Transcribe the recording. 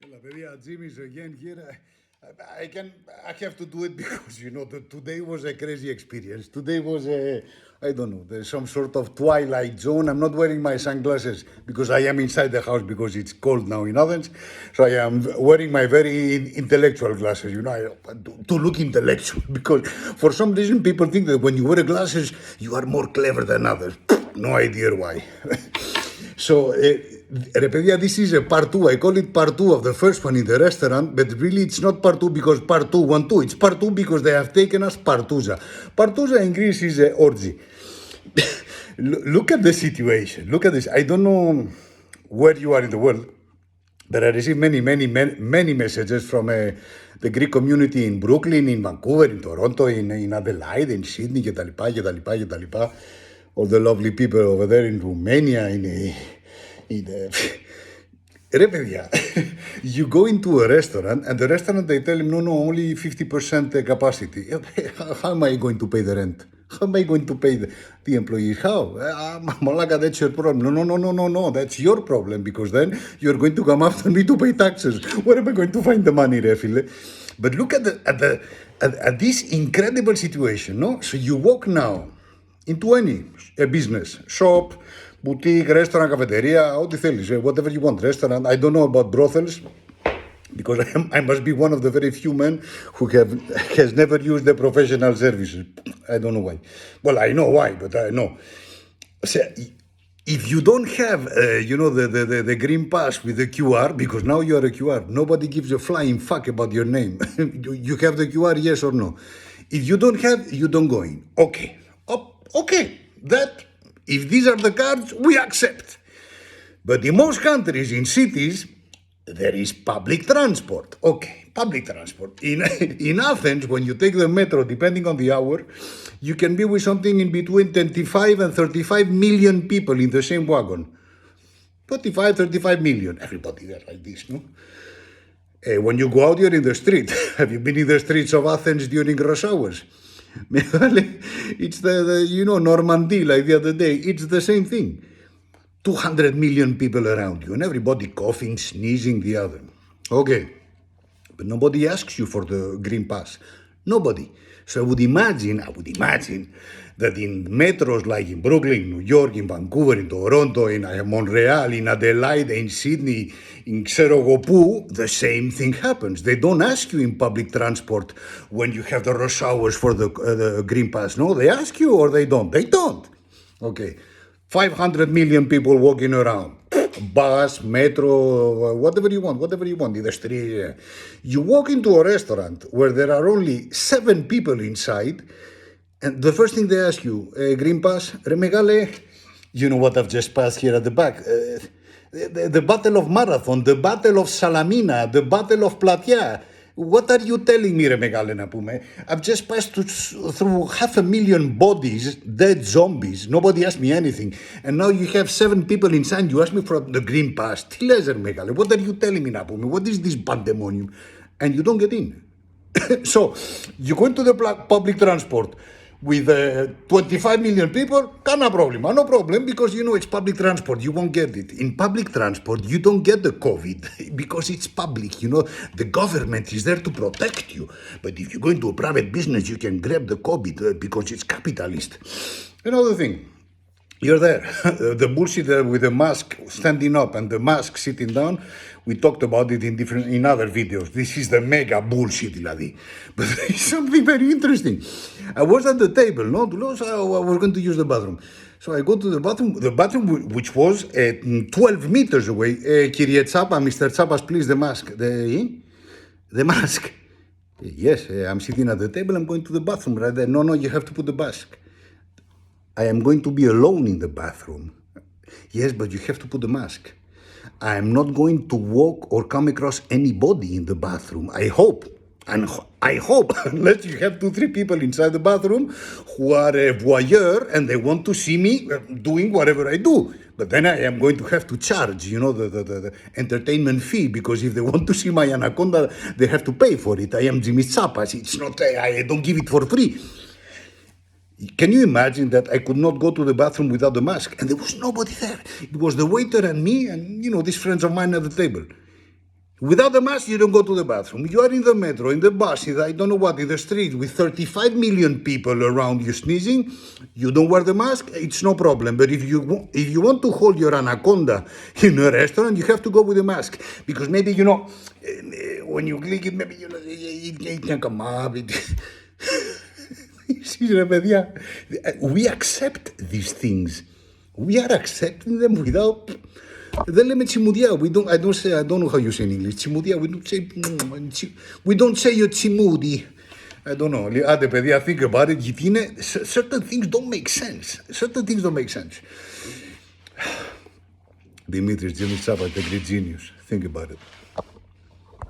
Hello, παιδιά, Dzimis again here. I have to do it because today was a crazy experience. Today was I don't know, there's some sort of twilight zone. I'm not wearing my sunglasses because I am inside the house because it's cold now in Athens. So I am wearing my very intellectual glasses. To look intellectual because for some reason people think that when you wear glasses you are more clever than others. No idea why. So, ρε παιδιά, this is a part 2. I call it part 2 of the first one in the restaurant, but really it's not part 2 because part 2 want to. It's part 2 because they have taken us partouza. Partouza in Greece is orgy. Look at the situation. Look at this. I don't know where you are in the world, but I received many messages from the Greek community in Brooklyn, in Vancouver, in Toronto, in Adelaide, in Sydney, κτλ. All the lovely people over there in Romania, Ρε παιδιά, you go into a restaurant and the restaurant they tell him no, only 50% capacity. How am I going to pay the rent? How am I going to pay the employees? How? Malaka, that's your problem. No, that's your problem because then you're going to come after me to pay taxes. Where am I going to find the money, Refile? But look at this incredible situation, no? So you walk now into a business, shop, boutique, restaurant, cafeteria, ό,τι θέλεις, whatever you want, restaurant. I don't know about brothels, because I must be one of the very few men who has never used the professional services. I don't know why. Well, I know why, but I know. So, if you don't have, the green pass with the QR, because now you are a QR, nobody gives a flying fuck about your name. You have the QR, yes or no? If you don't have, you don't go in. Okay. Okay, that, if these are the cards, we accept. But in most countries, in cities, there is public transport. Okay, public transport. In Athens, when you take the metro, depending on the hour, you can be with something in between 25 and 35 million people in the same wagon. 25, 35 million. Everybody there like this, no? When you go out, you're in the street. Have you been in the streets of Athens during rush hours? It's the Normandy, like the other day. It's the same thing. 200 million people around you and everybody coughing, sneezing, the other. Okay. But nobody asks you for the green pass. Nobody. So I would imagine that in metros like in Brooklyn, New York, in Vancouver, in Toronto, in Montreal, in Adelaide, in Sydney, in Xerogopu, the same thing happens. They don't ask you in public transport when you have the rush hours for the green pass. No, they ask you or they don't. They don't. Okay. 500 million people walking around. Bus, metro, whatever you want in the street. You walk into a restaurant where there are only 7 people inside, and the first thing they ask you, green pass, re megale, you know what I've just passed here at the back? The Battle of Marathon, the Battle of Salamina, the Battle of Platia. What are you telling me, ρε μεγάλε, να πούμε? I've just passed through 500,000 bodies, dead zombies. Nobody asked me anything. And now you have 7 people inside. You ask me for the green pass. Τι λες, ρε μεγάλε? What are you telling me, να πούμε? What is this pandemonium? And you don't get in. So, you go into the public transport with 25 million people, κανένα πρόβλημα. No problem, because it's public transport. You won't get it. In public transport, you don't get the COVID because it's public. The government is there to protect you. But if you go into a private business, you can grab the COVID because it's capitalist. Another thing. You're there. The bullshit with the mask standing up and the mask sitting down, we talked about it in other videos. This is the mega bullshit, δηλαδή. But there is something very interesting. I was at the table, no? So I was going to use the bathroom. So I go to the bathroom which was 12 meters away. Kyrie Tsapa, Mr. Tsapas, please, the mask. The mask. Yes, I'm sitting at the table, I'm going to the bathroom right there. No, you have to put the mask. I am going to be alone in the bathroom. Yes, but you have to put the mask. I am not going to walk or come across anybody in the bathroom. I hope, unless you have 2-3 people inside the bathroom who are a voyeur and they want to see me doing whatever I do. But then I am going to have to charge, the entertainment fee, because if they want to see my anaconda, they have to pay for it. I am Dzimis Tsapas. It's not, I don't give it for free. Can you imagine that I could not go to the bathroom without the mask? And there was nobody there. It was the waiter and me and, these friends of mine at the table. Without the mask, you don't go to the bathroom. You are in the metro, in the bus, in the, I don't know what, in the street with 35 million people around you sneezing. You don't wear the mask, it's no problem. But if you want to hold your anaconda in a restaurant, you have to go with a mask. Because maybe, when you click it, maybe, it can come up. We accept these things. We are accepting them without... Δεν λέμε τσιμουδιά. I don't know how you say in English. Τσιμουδιά. We don't say you're τσιμούδι. I don't know. Άντε παιδιά, think about it. Γιατί είναι... Certain things don't make sense. Certain things don't make sense. Dimitris, Dzimis, a great genius. Think about it.